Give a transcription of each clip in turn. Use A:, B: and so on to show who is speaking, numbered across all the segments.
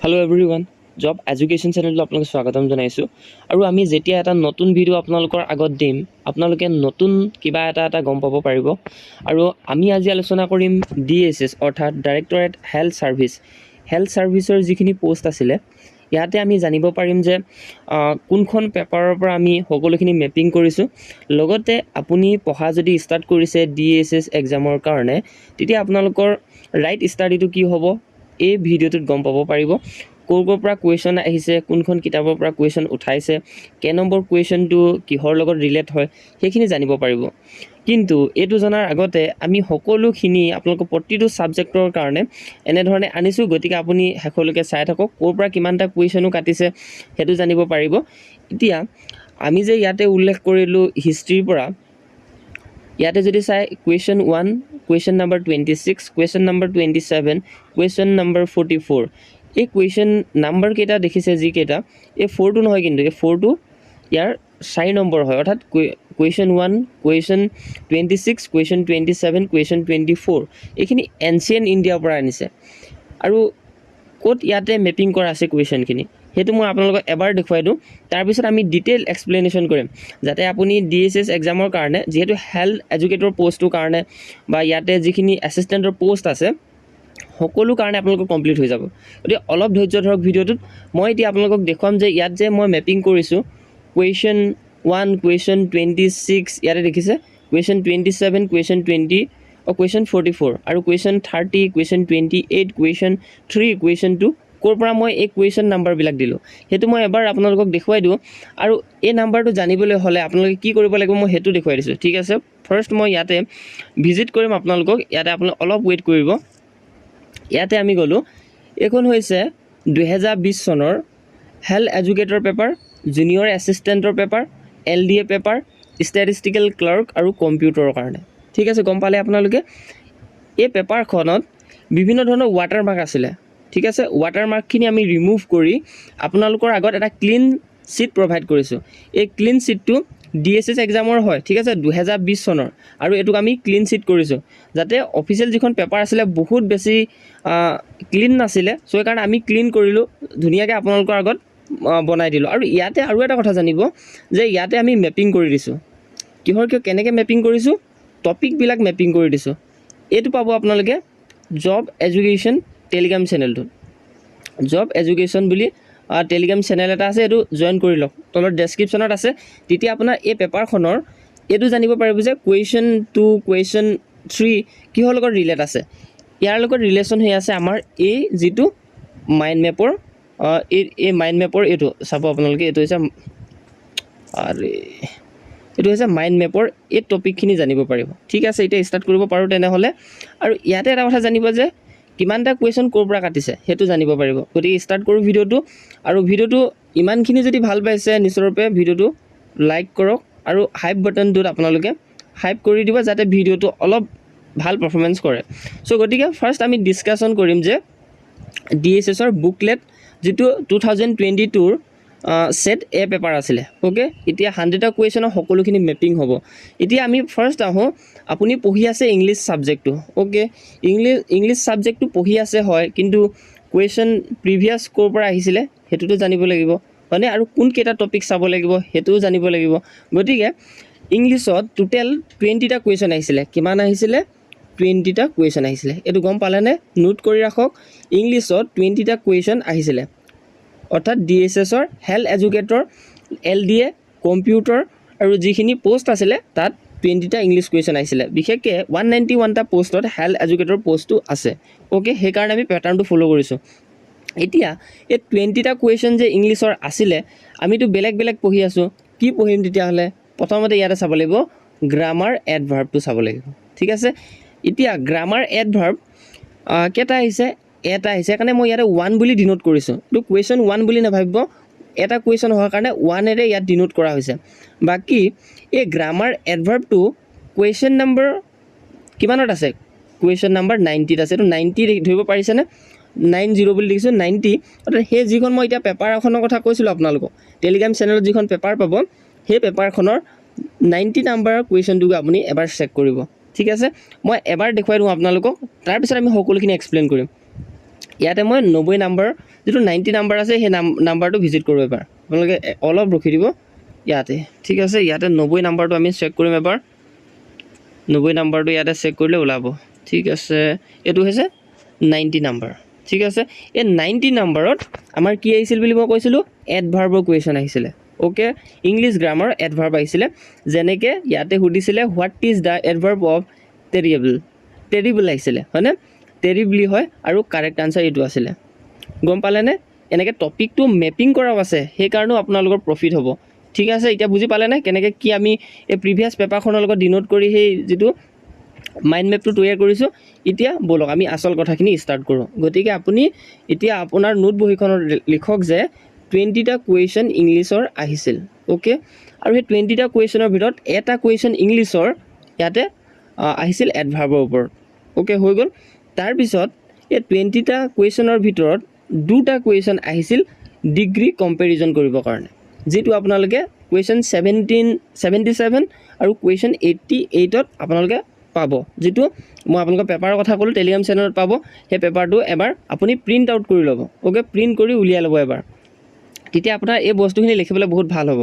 A: Hello everyone, Job Education Channel আপোনালোকক স্বাগতম জনাইছো আৰু আমি যেতিয়া এটা নতুন ভিডিও আপোনালোকৰ আগত দিম আপোনালোকে নতুন কিবা এটা গম পাব পাৰিব আৰু আমি আজি আলোচনা কৰিম DSS অৰ্থাৎ ডাইৰেক্টৰেট হেল্থ সাৰ্ভিসৰ যিখিনি পোষ্ট আছিল ইয়াতে আমি জানিব পাৰিম যে কোনখন পেপাৰৰ পৰা আমি সকলোখিনি মেপিং কৰিছো লগতে আপুনি পঢ়া যদি ষ্টাৰ্ট কৰিছে DSS এক্সামৰ কাৰণে তেতিয়া আপোনালোকৰ ৰাইট ষ্টাডিটো কি হ'ব এই ভিডিওটোত গম পাব পাৰিব কোৰ পৰা কোৱেশ্চন আহিছে কোনখন কিতাপৰ পৰা কোৱেশ্চন উঠাইছে কে নম্বৰ কোৱেশ্চনটো কিহৰ লগত ৰিলেট হয় সেইখিনি জানিব পাৰিব কিন্তু এটো জনাৰ আগতে আমি সকলোখিনি আপোনালোকৰ প্ৰতিটো সাবজেক্টৰ কাৰণে এনে ধৰণে আনিছো গতিকে আপুনি হেকলৈকে চাই থাকক কোৰ পৰা কিমানটা কোৱেশ্চনো কাটিছে হেতু জানিব পাৰিব এতিয়া আমি যে ইয়াতে উল্লেখ কৰিলো হিষ্ট্ৰীৰ পৰা ইয়াতে যদি চাই question 1 question number 26 question number 27 question number 44 এই question number কেটা দেখিছে জি কেটা এই 4 টো নহয় কিন্তু এই 4 টো ইয়াৰ 4 নম্বৰ হয় অৰ্থাৎ question 1 question 26 question 27 question 24 এইখিনি এনশিয়েন্ট ইন্ডিয়াৰ পৰা আনিছে আৰু কোট ইয়াতে মেপিং কৰা আছে কোৱেশ্চনখিনি হেতু মই আপোনালোকক এবাৰ দেখুৱাই দিও তাৰ পিছত আমি ডিটেইল এক্সপ্লেনেশন কৰিম যাতে আপুনি DSS এক্সামৰ কাৰণে যেহেতু হেল্থ এডুকেটৰ পোষ্টৰ কাৰণে বা ইয়াতে যিখিনি এসিস্ট্যান্টৰ পোষ্ট আছে সকলো কাৰণে আপোনালোক কমপ্লিট হৈ যাব গতি অলপ ধৈৰ্য ধৰক ভিডিওটোত মই এতিয়া আপোনালোকক দেখুৱাম যে ইয়াত যে মই মেপিং কৰিছো question 1 question 26 ইয়াতে দেখিছে question 27 question 20 or question 44 আৰু question 30 question 28 question 3 question 2 কোৰ পৰা মই এই question নাম্বাৰ বিলাক দিলো হেতু মই এবাৰ আপোনালোকক দেখুৱাই দিও আৰু এই নাম্বাৰটো জানিবলৈ হলে আপোনালোকে কি কৰিব লাগিব মই হেতু দেখুৱাই দিছো ঠিক আছে ফাৰ্স্ট মই ইয়াতে ভিজিট কৰিম আপোনালোকক ইয়াতে আপোনালোক অলপ ওয়েট কৰিব ইয়াতে আমি গলো এখন হৈছে 2020 চনৰ হেল্থ এডুকেটৰ পেপাৰ জুনিয়ৰ এসিস্ট্যান্টৰ paper LDA paper statistical clerk আৰু কম্পিউটাৰৰ কাৰণে ঠিক আছে গম পালে আপোনালোকে এই পেপাৰখনত বিভিন্ন ধৰণৰ ৱাটাৰমাৰ্ক আছিল ঠিক আছে ৱাটাৰমাৰ্কখিনি আমি ৰিমুভ কৰি আপোনালোকৰ আগত এটা ক্লিন শীট প্ৰভাইড কৰিছো এই ক্লিন শীটটো DSS এক্সামৰ হয় ঠিক আছে 2020 চনৰ আৰু এটুক আমি ক্লিন শীট কৰিছো যাতে অফিচিয়েল যিখন পেপাৰ আছিল বহুত বেছি ক্লিন নাছিল সো কাৰণ আমি ক্লিন কৰিলো ধুনিয়াকে আপোনালোকৰ আগত বনাই দিলো আৰু ইয়াতে আৰু এটা কথা জানিব যে ইয়াতে আমি মেপিং কৰি দিছো কিহৰ কেনেকে মেপিং কৰিছো টপিক বিলাক মেপিং কৰি দিছো এটো পাবো আপোনালোকে জব এডুকেশ্যন টেলিগ্ৰাম চেনেলটো জব এডুকেশ্যন বুলি টেলিগ্ৰাম চেনেল এটা আছে এটো জয়েন কৰি লওক তলৰ ডেসক্ৰিপচনত আছে তেতিয়া আপোনাৰ এই পেপাৰখনৰ এটো জানিব পাৰিব যে question 2 question 3 কিহৰ লগত ৰিলেট আছে ইয়াৰ লগত ৰিলেচন হৈ আছে আমাৰ এই যেটো মাইন্ড মেপৰ এই মাইন্ড মেপৰ এটো চাব আপোনালোকে এটো হৈছে আৰে এটো হৈছে মাইন্ড মেপৰ এই টপিকখিনি জানিব পাৰিব ঠিক আছে এটা ষ্টাৰ্ট কৰিব পাৰো তেনে হলে আৰু ইয়াতে এটা কথা জানিব যে কিমানটা কোৱেশ্চন কোৰ পৰা কাটিছে হেতু জানিব পাৰিব গতি ষ্টাৰ্ট কৰো ভিডিওটো আৰু ভিডিওটো ইমানখিনি যদি ভাল পাইছে নিশ্চয়ৰূপে ভিডিওটো লাইক কৰক আৰু হাইপ বাটনটোত আপোনালোকে হাইপ কৰি দিব যাতে ভিডিওটো অলপ ভাল পাৰফৰম্যান্স কৰে সো গতিকে ফাৰ্স্ট আমি ডিসকাশন কৰিম যে DSS ৰ বুকলেট যেটো 2022 ৰ সেট এ পেপাৰ আছিল ওকে এতিয়া 100টা কোৱেশ্চনৰ সকলোখিনি মেপিং হ'ব এতিয়া আমি ফাৰ্স্ট আহো আপুনি পঢ়ি আছে ইংলিশ সাবজেক্টটো ওকে ইংলিশ সাবজেক্টটো পঢ়ি আছে হয় কিন্তু কোৱেশ্চন প্ৰিভিয়াস কোৰ পৰা আহিছিল হেতুটো জানিব লাগিব মানে আৰু কোন কেটা টপিক চাব লাগিব হেতুও জানিব লাগিব গতিকে ইংলিশত টোটাল 20টা কোৱেশ্চন আহিছিল কিমান আহিছিল 20টা কোৱেশ্চন আহিছিল এটো গম পালেনে নোট কৰি ৰাখক ইংলিশত 20টা কোৱেশ্চন আহিছিল অৰ্থাৎ DSS ৰ হেল্থ এডুকেটৰ LDA কম্পিউটাৰ আৰু যিখিনি পোষ্ট আছিল তাত 20টা ইংলিশ কোৱেশ্চন আহিছিল বিশেষকৈ 191টা পোষ্টত হেল্থ এডুকেটৰ পোষ্টটো আছে ওকে সেই কাৰণে আমি প্যাটাৰ্নটো ফলো কৰিছো এতিয়া এই 20টা কোৱেশ্চন যে ইংলিশৰ আছিল আমিটো বেলেগ পঢ়ি আছো কি পঢ়িম তেতিয়া হলে প্ৰথমতে ইয়াতে চাব লাগিব গ্ৰামাৰ এডভাৰ্বটো চাব লাগিব ঠিক আছে এতিয়া গ্ৰামাৰ এডভাৰ্ব কেটা আহিছে এটা আহিছে কাৰণে মই ইয়াতে 1 বুলি ডিনোট কৰিছো তো কোৱেশ্চন 1 বুলি নাভাবিব এটা কোৱেশ্চন হোৱাৰ কাৰণে 1 এৰে ইয়াত ডিনোট কৰা হৈছে বাকি এই গ্ৰামাৰ এডভাৰ্বটো কোৱেশ্চন নম্বৰ কিমানত আছে কোৱেশ্চন নম্বৰ 90 ত আছে তো 90 ধৰিব পাৰিছে নে 90 বুলি লিখিছো 90 অৰ্থাৎ হে যিখন মই এতিয়া পেপাৰ এখনৰ কথা কৈছিলো আপোনালোকক টেলিগ্ৰাম চেনেলত যিখন পেপাৰ পাব হে পেপাৰখনৰ 90 নাম্বাৰৰ কোৱেশ্চনটো আপুনি এবাৰ চেক কৰিব ঠিক আছে মই এবাৰ দেখুৱাই দিম আপোনালোকক তাৰ পিছত আমি সকলোখিনি এক্সপ্লেইন কৰিম ইয়াতে মই 90 নাম্বাৰ যিটো 90 নাম্বাৰ আছে সেই নাম্বাৰটো ভিজিট কৰিব এবাৰ আপোনালোকে অলপ ৰখি দিব ইয়াতে ঠিক আছে ইয়াতে 90 নাম্বাৰটো আমি চেক কৰিম এবাৰ 90 নাম্বাৰটো ইয়াতে চেক কৰিলে ওলাব ঠিক আছে এইটো হৈছে 90 নাম্বাৰ ঠিক আছে এই 90 নাম্বাৰত আমাৰ কি আহিছিল বুলি মই কৈছিলোঁ এডভাৰ্বৰ কুৱেশ্যন আহিছিলে ওকে ইংলিছ গ্ৰামাৰ এডভাৰ্ব আহিছিলে যেনেকৈ ইয়াতে সুধিছিলে হোৱাট ইজ দ্য এডভাৰ্ব অফ টেৰিবল আহিছিলে হয়নে টেৰিবলি হয় আৰু কাৰেক্ট আনচাৰ এইটো আছিলে গম পালেনে এনেকৈ টপিকটো মেপিং কৰাও আছে সেইকাৰণেও আপোনালোকৰ প্ৰফিট হ'ব ঠিক আছে এতিয়া বুজি পালেনে কেনেকৈ কি আমি এই প্ৰিভিয়াছ পেপাৰখনৰ লগত ডিনোট কৰি সেই যিটো মাইণ্ড মেপটো তৈয়াৰ কৰিছোঁ এতিয়া বলক আমি আচল কথাখিনি ষ্টাৰ্ট কৰোঁ গতিকে আপুনি এতিয়া আপোনাৰ নোট বহীখনত লিখক যে 20টা কুৱেশ্যন ইংলিছৰ আহিছিল ওকে আৰু সেই 20টা কুৱেশ্যনৰ ভিতৰত এটা কুৱেশ্যন ইংলিছৰ ইয়াতে আহিছিল এডভাৰ্বৰ ওপৰত ওকে হৈ গ'ল তাৰপিছত এই 20টা কুৱেশ্যনৰ ভিতৰত 2টা কুৱেশ্যন আহিছিল ডিগ্ৰী কম্পেৰিজন কৰিবৰ কাৰণে যিটো আপোনালোকে কুৱেশ্যন 77 আৰু কুৱেশ্যন 88ত আপোনালোকে পাব যিটো মই আপোনালোকৰ পেপাৰৰ কথা ক'লোঁ টেলিগ্ৰাম চেনেলত পাব সেই পেপাৰটো এবাৰ আপুনি প্ৰিণ্ট আউট কৰি ল'ব ওকে প্ৰিণ্ট কৰি উলিয়াই ল'ব এবাৰ তেতিয়া আপোনাৰ এই বস্তুখিনি লিখিবলৈ বহুত ভাল হ'ব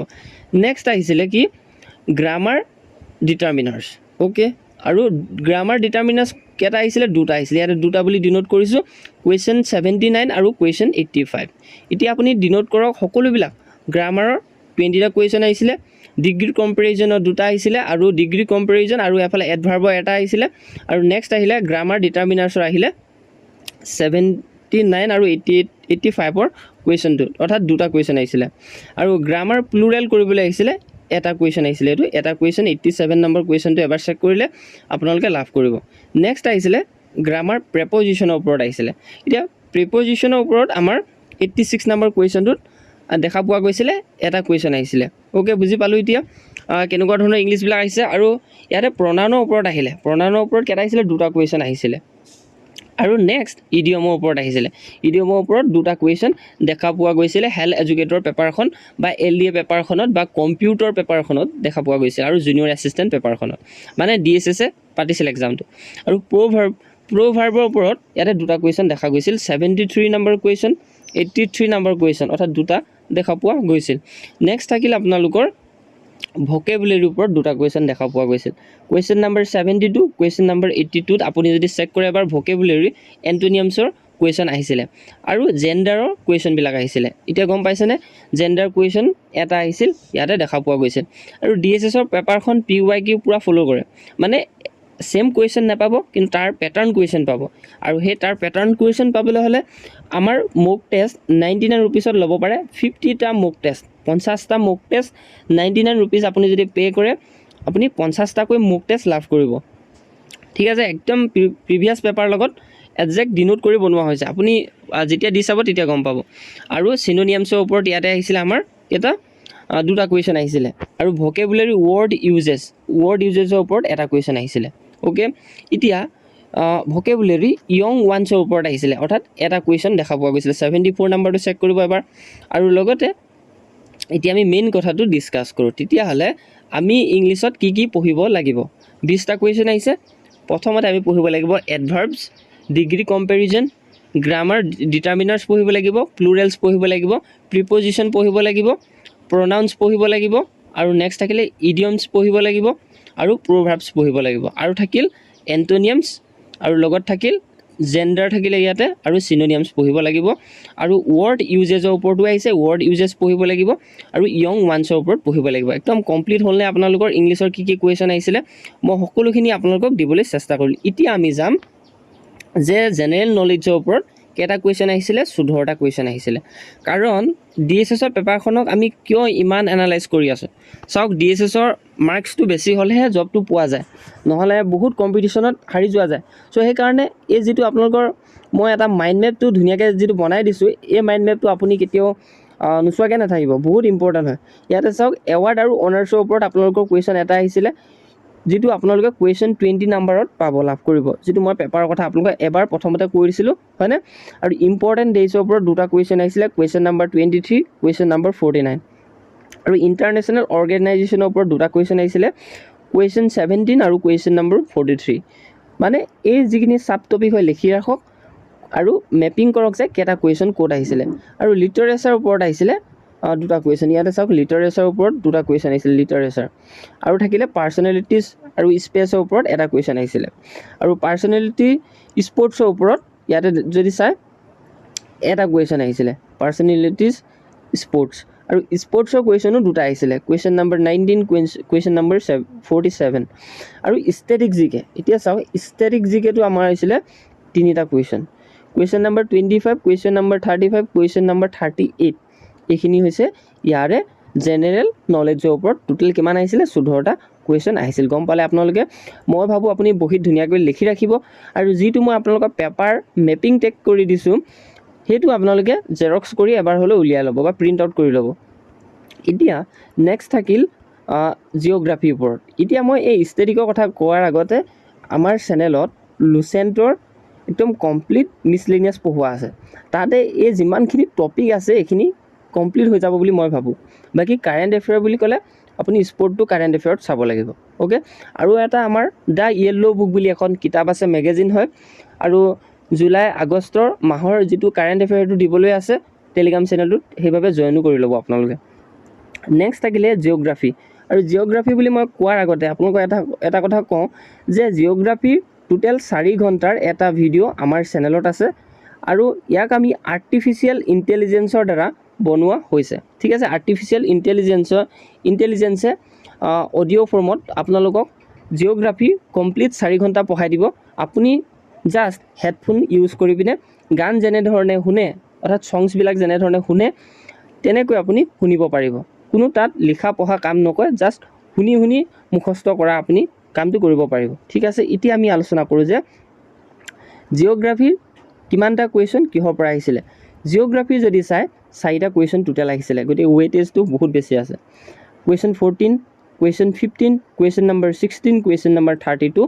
A: নেক্সট আহিছিলে কি গ্ৰামাৰ ডিটাৰমিনাৰ্ছ ওকে আৰু গ্ৰামাৰ ডিটাৰমিনাৰ্ছ কেইটা আহিছিলে 2টা আহিছিলে ইয়াতে 2টা বুলি ডিনোট কৰিছোঁ কুৱেশ্যন 79 আৰু কুৱেশ্যন 85 এতিয়া আপুনি ডিনোট কৰক সকলোবিলাক গ্ৰামাৰৰ 20টা কুৱেশ্যন আহিছিলে ডিগ্ৰী কম্পেৰিজনৰ 2টা আহিছিলে আৰু ডিগ্ৰী কম্পেৰিজন আৰু এফালে এডভাৰ্বৰ এটা আহিছিলে আৰু নেক্সট আহিলে গ্ৰামাৰ ডিটাৰমিনাৰ্ছৰ আহিলে 79 আৰু 85ৰ কুৱেশ্যনটো অৰ্থাৎ 2টা কুৱেশ্যন আহিছিলে আৰু গ্ৰামাৰ প্লুৰেল কৰিবলৈ আহিছিলে এটা কুৱেশ্যন আহিছিলে এইটো এটা কুৱেশ্যন 87 নম্বৰ কুৱেশ্যনটো এবাৰ চেক কৰিলে আপোনালোকে লাভ কৰিব নেক্সট আহিছিলে গ্ৰামাৰ প্ৰেপজিশ্যনৰ ওপৰত আহিছিলে এতিয়া প্ৰিপজিশ্যনৰ ওপৰত আমাৰ 86 নম্বৰ কুৱেশ্যনটোত দেখা পোৱা গৈছিলে এটা কুৱেশ্যন আহিছিলে ওকে বুজি পালোঁ এতিয়া কেনেকুৱা ধৰণৰ ইংলিছবিলাক আহিছে আৰু ইয়াতে প্ৰনাউনৰ ওপৰত আহিলে প্ৰনাউনৰ ওপৰত কেইটা আহিছিলে 2টা কুৱেশ্যন আহিছিলে আৰু নেক্সট ইডিয়মৰ ওপৰত আহিছিলে ইডিয়মৰ ওপৰত 2টা কুৱেশ্যন দেখা পোৱা গৈছিলে হেল্থ এডুকেটৰ পেপাৰখন বা LDA পেপাৰখনত বা কম্পিউটাৰ পেপাৰখনত দেখা পোৱা গৈছে আৰু জুনিয়ৰ এছিষ্টেণ্ট পেপাৰখনত মানে DSS পাতিছিল এক্সামটো আৰু প্ৰ'ভাৰ্বৰ ওপৰত ইয়াতে 2টা কুৱেশ্যন দেখা গৈছিল 73 নম্বৰ কুৱেশ্যন 83 নম্বৰ কুৱেশ্যন অৰ্থাৎ 2টা দেখা পোৱা গৈছিল নেক্সট থাকিল আপোনালোকৰ ভকেবুলাৰীৰ ওপৰত 2টা কুৱেশ্যন দেখা পোৱা গৈছিল কুৱেশ্যন নম্বৰ 72 কুৱেশ্যন নম্বৰ 82ত আপুনি যদি চেক কৰে এবাৰ ভকেবুলাৰী এণ্টনিয়ামছৰ কুৱেশ্যন আহিছিলে আৰু জেণ্ডাৰৰ কুৱেশ্যনবিলাক আহিছিলে এতিয়া গম পাইছেনে জেণ্ডাৰ কুৱেশ্যন এটা আহিছিল ইয়াতে দেখা পোৱা গৈছিল আৰু DSSৰ পেপাৰখন PYQ পুৰা ফ'ল' কৰে মানে সেম কুৱেশ্যন নাপাব কিন্তু তাৰ পেটাৰ্ণ কুৱেশ্যন পাব আৰু সেই তাৰ পেটাৰ্ণ কুৱেশ্যন পাবলৈ হ'লে আমাৰ মক টেষ্ট 99 ৰুপিছত ল'ব পাৰে 50টা মক টেষ্ট 50টা মক টেষ্ট 99 ৰুপিজ আপুনি যদি পে' কৰে আপুনি 50টাকৈ মক টেষ্ট লাভ কৰিব ঠিক আছে একদম প্ৰিভিয়াছ পেপাৰ লগত একজেক্ট ডিনোট কৰি বনোৱা হৈছে আপুনি যেতিয়া দি চাব তেতিয়া গম পাব আৰু চিনোনিয়ামছৰ ওপৰত ইয়াতে আহিছিলে আমাৰ এটা 2টা কুৱেশ্যন আহিছিলে আৰু ভকেবুলাৰী ৱৰ্ড ইউজেছৰ ওপৰত এটা কুৱেশ্যন আহিছিলে ওকে এতিয়া ভকেবুলাৰী য়ং ওৱানছৰ ওপৰত আহিছিলে অৰ্থাৎ এটা কুৱেশ্যন দেখা পোৱা গৈছিলে 74 নম্বৰটো চেক কৰিব এবাৰ আৰু লগতে এতিয়া আমি মেইন কথাটো ডিছকাছ কৰোঁ তেতিয়াহ'লে আমি ইংলিছত কি কি পঢ়িব লাগিব 20টা কুৱেশ্যন আহিছে প্ৰথমতে আমি পঢ়িব লাগিব এডভাৰ্বছ ডিগ্ৰী কম্পেৰিজন গ্ৰামাৰ ডিটাৰমিনাৰ্ছ পঢ়িব লাগিব প্লুৰেলছ পঢ়িব লাগিব প্ৰিপজিশ্যন পঢ়িব লাগিব প্ৰনাউন্স পঢ়িব লাগিব আৰু নেক্সট থাকিলে ইডিয়মছ পঢ়িব লাগিব আৰু প্ৰভাৰ্বছ পঢ়িব লাগিব আৰু থাকিল এণ্টনিয়ামছ আৰু লগত থাকিল জেণ্ডাৰ থাকিলে ইয়াতে আৰু চিনোনিয়ামছ পঢ়িব লাগিব আৰু ৱৰ্ড ইউজেছৰ ওপৰতো আহিছে ৱৰ্ড ইউজেছ পঢ়িব লাগিব আৰু য়ং ওৱানছৰ ওপৰত পঢ়িব লাগিব একদম কমপ্লিট হ'লনে আপোনালোকৰ ইংলিছৰ কি কি কুৱেশ্যন আহিছিলে মই সকলোখিনি আপোনালোকক দিবলৈ চেষ্টা কৰিলোঁ এতিয়া আমি যাম যে জেনেৰেল নলেজৰ ওপৰত কেইটা কুৱেশ্যন আহিছিলে 14টা কুৱেশ্যন আহিছিলে কাৰণ DSSৰ পেপাৰখনক আমি কিয় ইমান এনালাইজ কৰি আছোঁ চাওক DSSৰ মাৰ্কছটো বেছি হ'লেহে জবটো পোৱা যায় নহ'লে বহুত কম্পিটিশ্যনত হাৰি যোৱা যায় চ' সেইকাৰণে এই যিটো আপোনালোকৰ মই এটা মাইণ্ড মেপটো ধুনীয়াকৈ যিটো বনাই দিছোঁ এই মাইণ্ড মেপটো আপুনি কেতিয়াও নোচোৱাকৈ নাথাকিব বহুত ইম্পৰ্টেণ্ট হয় ইয়াতে চাওক এৱাৰ্ড আৰু অনাৰ্ছৰ ওপৰত আপোনালোকৰ কুৱেশ্যন এটা আহিছিলে যিটো আপোনালোকে কুৱেশ্যন 20 নম্বৰত পাব লাভ কৰিব যিটো মই পেপাৰৰ কথা আপোনালোকক এবাৰ প্ৰথমতে কৈ দিছিলোঁ হয়নে আৰু ইম্পৰ্টেণ্ট ডেইজৰ ওপৰত 2টা কুৱেশ্যন আহিছিলে কুৱেশ্যন নম্বৰ 23 কুৱেশ্যন নম্বৰ 49 আৰু ইণ্টাৰনেশ্যনেল অৰ্গেনাইজেশ্যনৰ ওপৰত 2টা কুৱেশ্যন আহিছিলে কুৱেশ্যন 17 আৰু কুৱেশ্যন নম্বৰ 43 মানে এই যিখিনি ছাব টপিক হয় লিখি ৰাখক আৰু মেপিং কৰক যে কেইটা কুৱেশ্যন ক'ত আহিছিলে আৰু লিটাৰেচাৰ ওপৰত আহিছিলে দুটা কুৱেশ্যন ইয়াতে চাওক লিটাৰেচাৰ ওপৰত দুটা কুৱেশ্যন আহিছিলে লিটাৰেচাৰ আৰু থাকিলে পাৰ্চনেলিটিজ আৰু স্পেচৰ ওপৰত এটা কুৱেশ্যন আহিছিলে আৰু পাৰ্চনেলিটি স্পৰ্টছৰ ওপৰত ইয়াতে যদি চাই এটা কুৱেশ্যন আহিছিলে পাৰ্চনেলিটিজ স্পৰ্টছ আৰু স্পৰ্টছৰ কুৱেশ্যনো দুটা আহিছিলে কুৱেশ্যন নম্বৰ 19 কুৱেশ্যন নম্বৰ 47 আৰু ষ্টেটিক জিকে এতিয়া চাওক ষ্টেটিক জিকেটো আমাৰ আহিছিলে তিনিটা question question number 25 question number 35 question number 38 এইখিনি হৈছে ইয়াৰে জেনেৰেল নলেজৰ ওপৰত টোটেল কিমান আহিছিলে 14টা কুৱেশ্যন আহিছিল গম পালে আপোনালোকে মই ভাবোঁ আপুনি বহিত ধুনীয়াকৈ লিখি ৰাখিব আৰু যিটো মই আপোনালোকক পেপাৰ মেপিং টেক কৰি দিছোঁ সেইটো আপোনালোকে জেৰক্স কৰি এবাৰ হ'লেও উলিয়াই ল'ব বা প্ৰিণ্ট আউট কৰি ল'ব এতিয়া নেক্সট থাকিল জিঅ'গ্ৰাফিৰ ওপৰত এতিয়া মই এই ষ্টেটিকৰ কথা কোৱাৰ আগতে আমাৰ চেনেলত লুচেণ্টৰ একদম কমপ্লিট মিছলেনিয়াছ পঢ়োৱা আছে তাতে এই যিমানখিনি টপিক আছে এইখিনি কমপ্লিট হৈ যাব বুলি মই ভাবোঁ বাকী কাৰেণ্ট এফেয়াৰ বুলি ক'লে আপুনি স্পৰ্টটো কাৰেণ্ট এফেয়াৰত চাব লাগিব অ'কে আৰু এটা আমাৰ দ্য য়েল্ল' বুক বুলি এখন কিতাপ আছে মেগাজিন হয় আৰু জুলাই আগষ্টৰ মাহৰ যিটো কাৰেণ্ট এফেয়াৰটো দিবলৈ আছে টেলিগ্ৰাম চেনেলটোত সেইবাবে জইনো কৰি ল'ব আপোনালোকে নেক্সট থাকিলে জিঅ'গ্ৰাফি আৰু জিঅ'গ্ৰাফি বুলি মই কোৱাৰ আগতে আপোনালোকক এটা কথা কওঁ যে জিঅ'গ্ৰাফিৰ টোটেল 4 ঘণ্টাৰ এটা ভিডিঅ' আমাৰ চেনেলত আছে আৰু ইয়াক আমি আৰ্টিফিচিয়েল ইণ্টেলিজেঞ্চৰ দ্বাৰা বনোৱা হৈছে ঠিক আছে আৰ্টিফিচিয়েল ইণ্টেলিজেঞ্চে অডিঅ' ফৰ্মত আপোনালোকক জিঅ'গ্ৰাফি কমপ্লিট 4 ঘণ্টা পঢ়াই দিব আপুনি জাষ্ট হেডফোন ইউজ কৰি পিনে গান যেনেধৰণে শুনে অৰ্থাৎ ছংছবিলাক যেনেধৰণে শুনে তেনেকৈ আপুনি শুনিব পাৰিব কোনো তাত লিখা পঢ়া কাম নকৰে জাষ্ট শুনি মুখস্থ কৰা আপুনি কামটো কৰিব পাৰিব ঠিক আছে এতিয়া আমি আলোচনা কৰোঁ যে জিঅ'গ্ৰাফিৰ কিমানটা কুৱেশ্যন কিহৰ পৰা আহিছিলে জিঅ'গ্ৰাফি যদি চাই 4টা কুৱেশ্যন টোটেল আহিছিলে গতিকে ৱেইটেজটো বহুত বেছি আছে question 14 question 15 question number 16 question number 32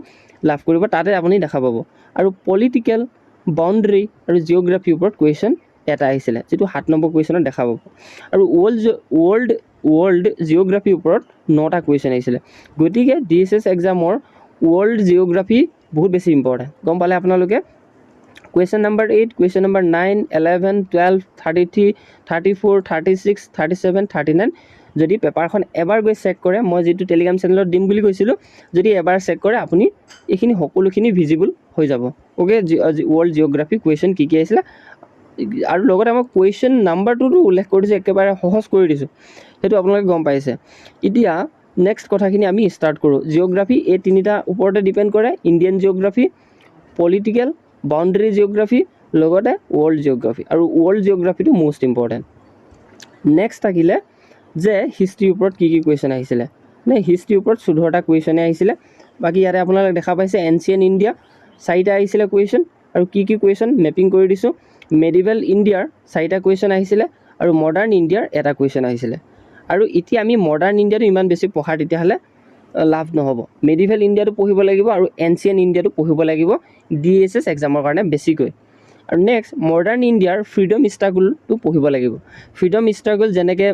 A: লাভ কৰিব তাতে আপুনি দেখা পাব আৰু পলিটিকেল বাউণ্ডাৰী আৰু জিঅ'গ্ৰাফিৰ ওপৰত কুৱেশ্যন এটা আহিছিলে যিটো 7 নম্বৰ কুৱেশ্যনত দেখা পাব আৰু ৱৰ্ল্ড জিঅ'গ্ৰাফিৰ ওপৰত 9টা কুৱেশ্যন আহিছিলে গতিকে DSS এক্সামৰ ৱৰ্ল্ড জিঅ'গ্ৰাফি বহুত বেছি ইম্পৰ্টেণ্ট গম পালে আপোনালোকে কুৱেশ্যন নম্বৰ 8 কুৱেশ্যন নম্বৰ 9 11 12 33 34 36 37 39 যদি পেপাৰখন এবাৰ গৈ চেক কৰে মই যিটো টেলিগ্ৰাম চেনেলত দিম বুলি কৈছিলোঁ যদি এবাৰ চেক কৰে আপুনি এইখিনি সকলোখিনি ভিজিবল হৈ যাব অ'কে ৱৰ্ল্ড জিঅ'গ্ৰাফি কুৱেশ্যন কি আহিছিলে আৰু লগতে মই কুৱেশ্যন নাম্বাৰটোতো উল্লেখ কৰি দিছোঁ একেবাৰে সহজ কৰি দিছোঁ সেইটো আপোনালোকে গম পাইছে এতিয়া নেক্সট কথাখিনি আমি ষ্টাৰ্ট কৰোঁ জিঅ'গ্ৰাফি এই তিনিটা ওপৰতে ডিপেণ্ড কৰে Indian geography political boundary geography লগতে ৱৰ্ল্ড জিঅ'গ্ৰাফি আৰু ৱৰ্ল্ড জিঅ'গ্ৰাফিটো মষ্ট ইম্পৰ্টেণ্ট নেক্সট থাকিলে যে হিষ্ট্ৰীৰ ওপৰত কি কুৱেশ্যন আহিছিলে নে হিষ্ট্ৰীৰ ওপৰত 14টা কুৱেশ্যনে আহিছিলে বাকী ইয়াতে আপোনালোকে দেখা পাইছে এনচিয়েণ্ট ইণ্ডিয়া 4টা আহিছিলে কুৱেশ্যন আৰু কি কুৱেশ্যন মেপিং কৰি দিছোঁ মেডিভেল ইণ্ডিয়াৰ 4টা কুৱেশ্যন আহিছিলে আৰু মডাৰ্ণ ইণ্ডিয়াৰ এটা কুৱেশ্যন আহিছিলে আৰু এতিয়া আমি মডাৰ্ণ ইণ্ডিয়াটো ইমান বেছি পঢ়াৰ তেতিয়াহ'লে লাভ নহ'ব মেডিভেল ইণ্ডিয়াটো পঢ়িব লাগিব আৰু এনচিয়েণ্ট ইণ্ডিয়াটো পঢ়িব লাগিব DSS এক্সামৰ কাৰণে বেছিকৈ আৰু নেক্সট মডাৰ্ণ ইণ্ডিয়াৰ ফ্ৰীডম ষ্ট্ৰাগলটো পঢ়িব লাগিব ফ্ৰীডম ষ্ট্ৰাগল যেনেকৈ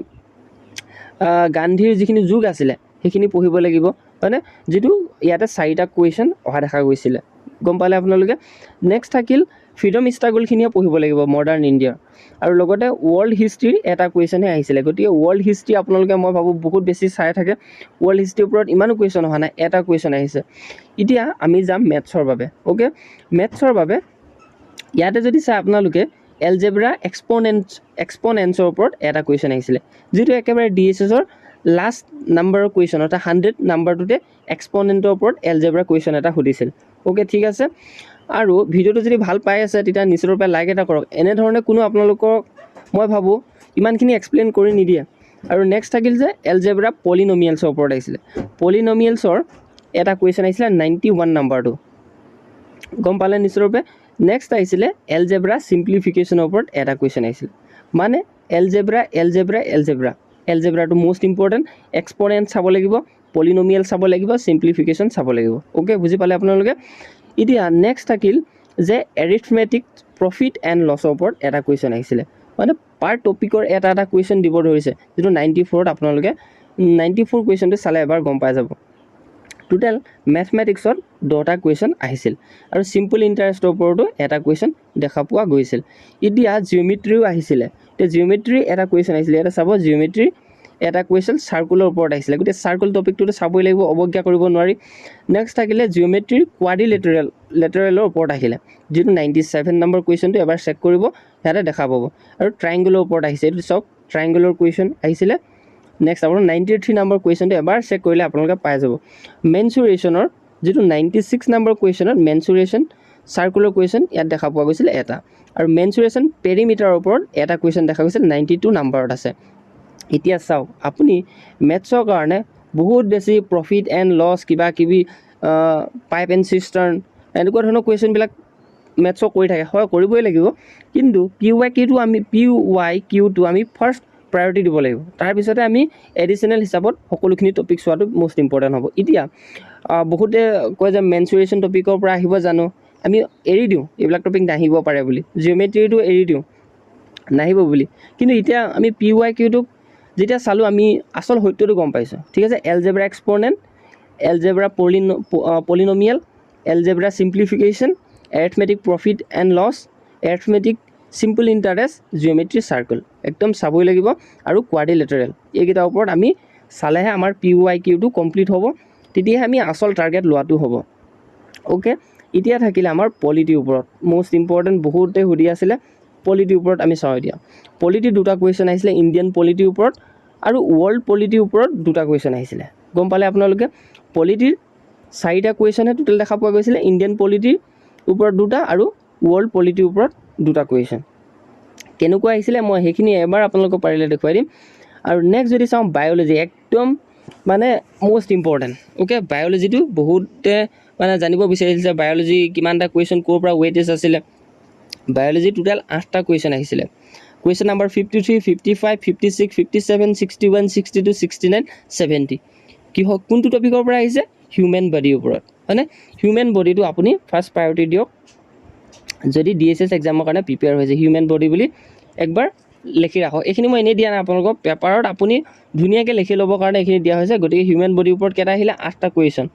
A: গান্ধীৰ যিখিনি যুগ আছিলে সেইখিনি পঢ়িব লাগিব হয়নে যিটো ইয়াতে 4টা কুৱেশ্যন অহা দেখা গৈছিলে গম পালে আপোনালোকে নেক্সট থাকিল ফ্ৰীডম ষ্ট্ৰাগলখিনিয়ে পঢ়িব লাগিব মডাৰ্ণ ইণ্ডিয়াৰ আৰু লগতে ৱৰ্ল্ড হিষ্ট্ৰীৰ এটা কুৱেশ্যনহে আহিছিলে গতিকে ৱৰ্ল্ড হিষ্ট্ৰী আপোনালোকে মই ভাবোঁ বহুত বেছি চাই থাকে ৱৰ্ল্ড হিষ্ট্ৰীৰ ওপৰত ইমানো কুৱেশ্যন অহা নাই এটা কুৱেশ্যন আহিছে এতিয়া আমি যাম মেথছৰ বাবে অ'কে মেথছৰ বাবে ইয়াতে যদি চাই আপোনালোকে এলজেব্ৰা এক্সপনেঞ্চৰ ওপৰত এটা কুৱেশ্যন আহিছিলে যিটো একেবাৰে DSSৰ লাষ্ট নাম্বাৰৰ কুৱেশ্যন অৰ্থাৎ 100 নাম্বাৰটোতে এক্সপনেণ্টৰ ওপৰত এলজেব্ৰা কুৱেশ্যন এটা সুধিছিল অ'কে ঠিক আছে আৰু ভিডিঅ'টো যদি ভাল পাই আছে তেতিয়া নিশ্চিতৰ পৰা লাইক এটা কৰক এনেধৰণে কোনো আপোনালোকক মই ভাবোঁ ইমানখিনি এক্সপ্লেইন কৰি নিদিয়ে আৰু নেক্সট থাকিল যে এলজেব্ৰা পলিনমিয়েলছৰ ওপৰত আহিছিলে পলিনমিয়েলছৰ এটা কুৱেশ্যন আহিছিলে 91 নাম্বাৰটো গম পালে নিশ্চিতৰ পৰা নেক্সট আহিছিলে এলজেব্ৰা চিম্প্লিফিকেশ্যনৰ ওপৰত এটা কুৱেশ্যন আহিছিলে মানে এলজেব্ৰাটো মষ্ট ইম্পৰ্টেণ্ট এক্সপনেণ্ট চাব লাগিব পলিনমিয়েল চাব লাগিব চিম্প্লিফিকেশ্যন চাব লাগিব অ'কে বুজি পালে আপোনালোকে এতিয়া নেক্সট থাকিল যে এৰিথমেটিক প্ৰফিট এণ্ড লছৰ ওপৰত এটা কুৱেশ্যন আহিছিলে মানে পাৰ টপিকৰ এটা কুৱেশ্যন দিব ধৰিছে যিটো 94ত আপোনালোকে 94 কুৱেশ্যনটো চালে এবাৰ গম পাই যাব টোটেল মেথমেটিক্সত 10টা কুৱেশ্যন আহিছিল আৰু চিম্পল ইণ্টাৰেষ্টৰ ওপৰতো এটা কুৱেশ্যন দেখা পোৱা গৈছিল। এতিয়া জিঅ'মেট্ৰিও আহিছিলে। এতিয়া জিঅ'মেট্ৰি এটা কুৱেশ্যন আহিছিলে। এটা চাব জিঅ'মেট্ৰি এটা কুৱেশ্যন চাৰ্কুলৰ ওপৰত আহিছিলে। গতিকে চাৰ্কুল টপিকটোতো চাবই লাগিব, অৱজ্ঞা কৰিব নোৱাৰি। নেক্সট থাকিলে জিঅ'মেট্ৰিৰ কোৱাড্ৰিলেটাৰেলৰ ওপৰত আহিলে, যিটো 97 নম্বৰ কুৱেশ্যনটো এবাৰ চেক কৰিব, ইয়াতে দেখা পাব। আৰু ট্ৰাইংগুলৰ ওপৰত আহিছে, এইটো চাওক ট্ৰাইংগুলৰ কুৱেশ্যন আহিছিলে। নেক্সট আপোনাৰ 93 নম্বৰ কুৱেশ্যনটো এবাৰ চেক কৰিলে আপোনালোকে পাই যাব। মেনচুৰেশ্যনৰ যিটো 96 নম্বৰ কুৱেশ্যনত মেনচুৰেশ্যন চাৰ্কুলৰ কুৱেশ্যন ইয়াত দেখা পোৱা গৈছিলে এটা, আৰু মেনচুৰেশ্যন পেৰিমিটাৰৰ ওপৰত এটা কুৱেশ্যন দেখা গৈছিল 92 নম্বৰত আছে। এতিয়া চাওক আপুনি মেথছৰ কাৰণে বহুত বেছি প্ৰফিট এণ্ড লছ কিবা কিবি পাইপ এণ্ড চিষ্টাৰ্ণ এনেকুৱা ধৰণৰ কুৱেশ্যনবিলাক মেথছক কৰি থাকে, হয় কৰিবই লাগিব, কিন্তু পি ৱাই কিউটো আমি ফাৰ্ষ্ট প্ৰায়ৰিটি দিব লাগিব। তাৰপিছতে আমি এডিশ্যনেল হিচাপত সকলোখিনি টপিক চোৱাটো মষ্ট ইম্পৰ্টেণ্ট হ'ব। এতিয়া বহুতে কয় যে মেনচুৰেশ্যন টপিকৰ পৰা আহিব জানো, আমি এৰি দিওঁ, এইবিলাক টপিক নাহিব পাৰে বুলি, জিঅ'মেট্ৰিটো এৰি দিওঁ নাহিব বুলি। কিন্তু এতিয়া আমি পি ৱাই কিউটোক যেতিয়া চালোঁ আমি আচল সত্যটো গম পাইছোঁ। ঠিক আছে, algebra exponent, algebra polynomial, algebra simplification, arithmetic profit and loss, arithmetic simple interest, geometry circle একদম চাবই লাগিব, আৰু কোৱাড্ৰিলেটাৰেল। এইকেইটাৰ ওপৰত আমি চালেহে আমাৰ পি ৱাই কিউটো কমপ্লিট হ'ব, তেতিয়াহে আমি আচল টাৰ্গেট লোৱাটো হ'ব। অ'কে, এতিয়া থাকিলে আমাৰ পলিটিৰ ওপৰত মষ্ট ইম্পৰ্টেণ্ট, বহুতে সুধি আছিলে পলিটিৰ ওপৰত আমি চাওঁ। এতিয়া পলিটিৰ 2টা কুৱেশ্যন আহিছিলে, ইণ্ডিয়ান পলিটিৰ ওপৰত আৰু ৱৰ্ল্ড পলিটিৰ ওপৰত 2টা কুৱেশ্যন আহিছিলে। গম পালে আপোনালোকে, পলিটিৰ 4টা কুৱেশ্যনহে টোটেল দেখা পোৱা গৈছিলে, ইণ্ডিয়ান পলিটিৰ ওপৰত 2টা আৰু ৱৰ্ল্ড পলিটিৰ ওপৰত 2টা কুৱেশ্যন। কেনেকুৱা আহিছিলে মই সেইখিনি এবাৰ আপোনালোকক পাৰিলে দেখুৱাই দিম। আৰু নেক্সট যদি চাওঁ বায়'লজি, একদম মানে মষ্ট ইম্পৰ্টেণ্ট। অ'কে, বায়'লজিটো বহুতে মানে জানিব বিচাৰিছিল যে বায়'লজি কিমানটা কুৱেশ্যন ক'ৰ পৰা ৱেইটেজ আছিলে। বায়'লজি টোটেল 8টা কুৱেশ্যন আহিছিলে। কুৱেশ্যন নাম্বাৰ 53, 55, 56, 57, 61, 62, 69, 70 কি হওক কোনটো টপিকৰ পৰা আহিছে, হিউমেন বডিৰ ওপৰত, হয়নে? হিউমেন বডিটো আপুনি ফাৰ্ষ্ট প্ৰায়ৰিটি দিয়ক যদি DSS এক্সামৰ কাৰণে প্ৰিপেয়াৰ হৈছে। হিউমেন বডি বুলি একবাৰ লিখি ৰাখক। এইখিনি মই এনেই দিয়া নাই আপোনালোকক, পেপাৰত আপুনি ধুনীয়াকৈ লিখি ল'বৰ কাৰণে এইখিনি দিয়া হৈছে। গতিকে হিউমেন বডিৰ ওপৰত কেইটা আহিলে, 8টা কুৱেশ্যন,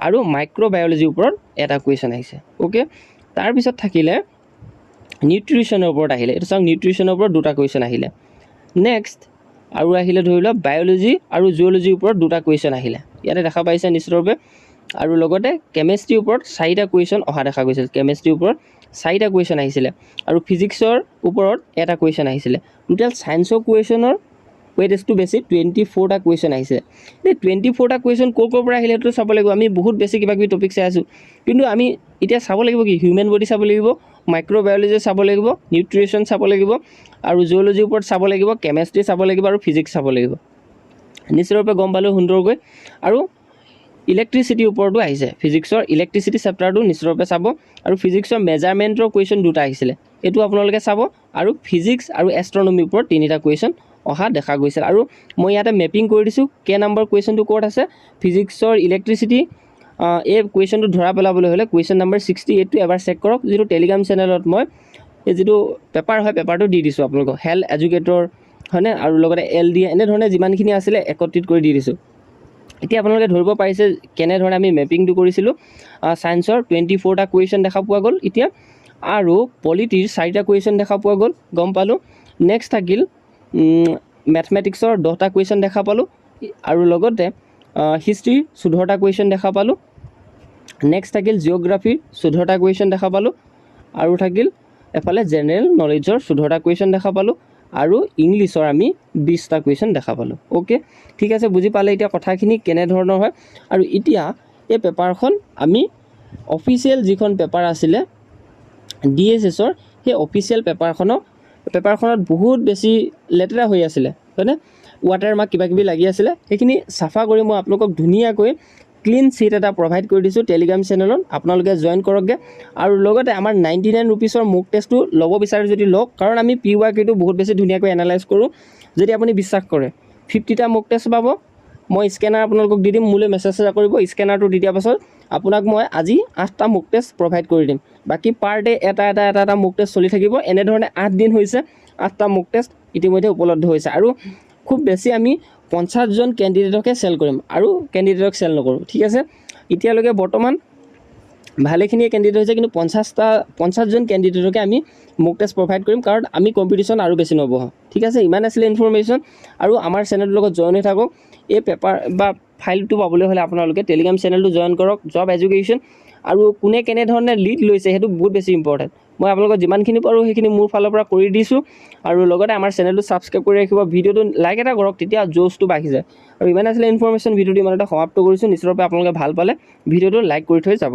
A: আৰু মাইক্ৰ'বায়'লজিৰ ওপৰত এটা কুৱেশ্যন আহিছে। অ'কে, তাৰপিছত থাকিলে নিউট্ৰিশ্যনৰ ওপৰত আহিলে, এইটো চাওক নিউট্ৰিশ্যনৰ ওপৰত 2টা কুৱেশ্যন আহিলে। নেক্সট আৰু আহিলে ধৰি লওক বায়'লজি আৰু জিঅ'লজিৰ ওপৰত 2টা কুৱেশ্যন আহিলে, ইয়াতে দেখা পাইছে নিশ্চিতভাৱে। আৰু লগতে কেমেষ্ট্ৰিৰ ওপৰত 4টা কুৱেশ্যন অহা দেখা গৈছিল, কেমেষ্ট্ৰিৰ ওপৰত 4টা কুৱেশ্যন আহিছিলে, আৰু ফিজিক্সৰ ওপৰত এটা কুৱেশ্যন আহিছিলে। টোটেল ছায়েন্সৰ কুৱেশ্যনৰ ৱেইটেজটো বেছি, 24টা কুৱেশ্যন আহিছে। এই 24টা কুৱেশ্যন ক'ৰ পৰা আহিলে সেইটো চাব লাগিব। আমি বহুত বেছি কিবা কিবি টপিক চাই আছোঁ, কিন্তু আমি এতিয়া চাব লাগিব কি, হিউমেন বডি চাব লাগিব, মাইক্ৰ'বায়'লজি চাব লাগিব, নিউট্ৰিশ্যন চাব লাগিব, আৰু জিঅ'লজিৰ ওপৰত চাব লাগিব, কেমেষ্ট্ৰি চাব লাগিব, আৰু ফিজিক্স চাব লাগিব। নিশ্চিতভাৱে গম পালোঁ সুন্দৰকৈ। আৰু ইলেক্ট্ৰিচিটিৰ ওপৰতো আহিছে, ফিজিক্সৰ ইলেক্ট্ৰিচিটি চেপ্টাৰটো নিশ্চিতভাৱে চাব, আৰু ফিজিক্সৰ মেজাৰমেণ্টৰ কুৱেশ্যন 2টা আহিছিলে, এইটো আপোনালোকে চাব। আৰু ফিজিক্স আৰু এষ্ট্ৰনমিৰ ওপৰত 3টা কুৱেশ্যন অহা দেখা গৈছিল। আৰু মই ইয়াতে মেপিং কৰি দিছোঁ নম্বৰ কুৱেশ্যনটো ক'ত আছে। ফিজিক্সৰ ইলেক্ট্ৰিচিটি এই কুৱেশ্যনটো ধৰা পেলাবলৈ হ'লে কুৱেশ্যন নম্বৰ 68টো এবাৰ চেক কৰক, যিটো টেলিগ্ৰাম চেনেলত মই এই যিটো পেপাৰ হয় পেপাৰটো দি দিছোঁ আপোনালোকক, হেল্থ এডুকেটৰ হয়নে, আৰু লগতে LD এনেধৰণে যিমানখিনি আছিলে একত্ৰিত কৰি দি দিছোঁ। এতিয়া আপোনালোকে ধৰিব পাৰিছে কেনেধৰণে আমি মেপিংটো কৰিছিলোঁ। ছায়েন্সৰ 24টা কুৱেশ্যন দেখা পোৱা গ'ল এতিয়া, আৰু পলিটিৰ 4টা কুৱেশ্যন দেখা পোৱা গ'ল, গম পালোঁ। নেক্সট থাকিল মেথমেটিক্সৰ 10টা কুৱেশ্যন দেখা পালোঁ, আৰু লগতে হিষ্ট্ৰীৰ 14টা কুৱেশ্যন দেখা পালোঁ। নেক্সট থাকিল জিঅ'গ্ৰাফীৰ 14টা কুৱেশ্যন দেখা পালোঁ, আৰু থাকিল এফালে জেনেৰেল নলেজৰ 14টা কুৱেশ্যন দেখা পালোঁ, আৰু ইংলিছৰ আমি 20টা কুৱেশ্যন দেখা পালোঁ। অ'কে, ঠিক আছে, বুজি পালে এতিয়া কথাখিনি কেনেধৰণৰ হয়। আৰু এতিয়া এই পেপাৰখন আমি অফিচিয়েল যিখন পেপাৰ আছিলে DSSৰ, সেই অফিচিয়েল পেপাৰখনত বহুত বেছি লেতেৰা হৈ আছিলে, হয়নে, ৱাটাৰ মাৰ্ক কিবা কিবি লাগি আছিলে, সেইখিনি চাফা কৰি মই আপোনালোকক ধুনীয়াকৈ ক্লিন শ্বীট এটা প্ৰভাইড কৰি দিছোঁ টেলিগ্ৰাম চেনেলত, আপোনালোকে জইন কৰকগৈ। আৰু লগতে আমাৰ 99 ৰুপিছৰ মোক টেষ্টটো ল'ব বিচাৰে যদি লওক, কাৰণ আমি PY কিউটো বহুত বেছি ধুনীয়াকৈ এনালাইজ কৰোঁ। যদি আপুনি বিশ্বাস কৰে 50টা মোক টেষ্ট পাব, মই স্কেনাৰ আপোনালোকক দি দিম, মোলৈ মেছেজ এটা কৰিব, স্কেনাৰটো দি দিয়াৰ পাছত আপোনাক মই আজি 8টা মোক টেষ্ট প্ৰভাইড কৰি দিম। বাকী পাৰ ডে এটা মোক টেষ্ট চলি থাকিব। এনেধৰণে 8 দিন হৈছে 8টা মোক টেষ্ট ইতিমধ্যে উপলব্ধ হৈছে, আৰু খুব বেছি আমি 50জন কেণ্ডিডেটকহে চেল কৰিম, আৰু কেণ্ডিডেটক চেল নকৰোঁ। ঠিক আছে, এতিয়ালৈকে বৰ্তমান ভালেখিনিয়ে কেণ্ডিডেট হৈছে, কিন্তু 50জন কেণ্ডিডেটকে আমি মক টেষ্ট প্ৰভাইড কৰিম, কাৰণ আমি কম্পিটিশ্যন আৰু বেছি নবহাওঁ। ঠিক আছে, ইমান আছিলে ইনফৰমেশ্যন। আৰু আমাৰ চেনেলটোৰ লগত জইন হৈ থাকক। এই পেপাৰ বা ফাইলটো পাবলৈ হ'লে আপোনালোকে টেলিগ্ৰাম চেনেলটো জইন কৰক, জব এডুকেশ্যন। আৰু কোনে কেনেধৰণে লিড লৈছে সেইটো বহুত বেছি ইম্পৰ্টেণ্ট। মই আপোনালোকক যিমানখিনি পাৰোঁ সেইখিনি মোৰ ফালৰ পৰা কৰি দিছোঁ। আৰু লগতে আমাৰ চেনেলটো ছাবস্ক্ৰাইব কৰি ৰাখিব, ভিডিঅ'টো লাইক এটা কৰক, তেতিয়া জ'চটো বাঢ়ি যায়। আৰু ইমান আছিলে ইনফৰমেশ্যন, ভিডিঅ'টো ইমানতে সমাপ্ত কৰিছোঁ। নিশ্চিতভাৱে আপোনালোকে ভাল পালে ভিডিঅ'টো লাইক কৰি থৈ যাব।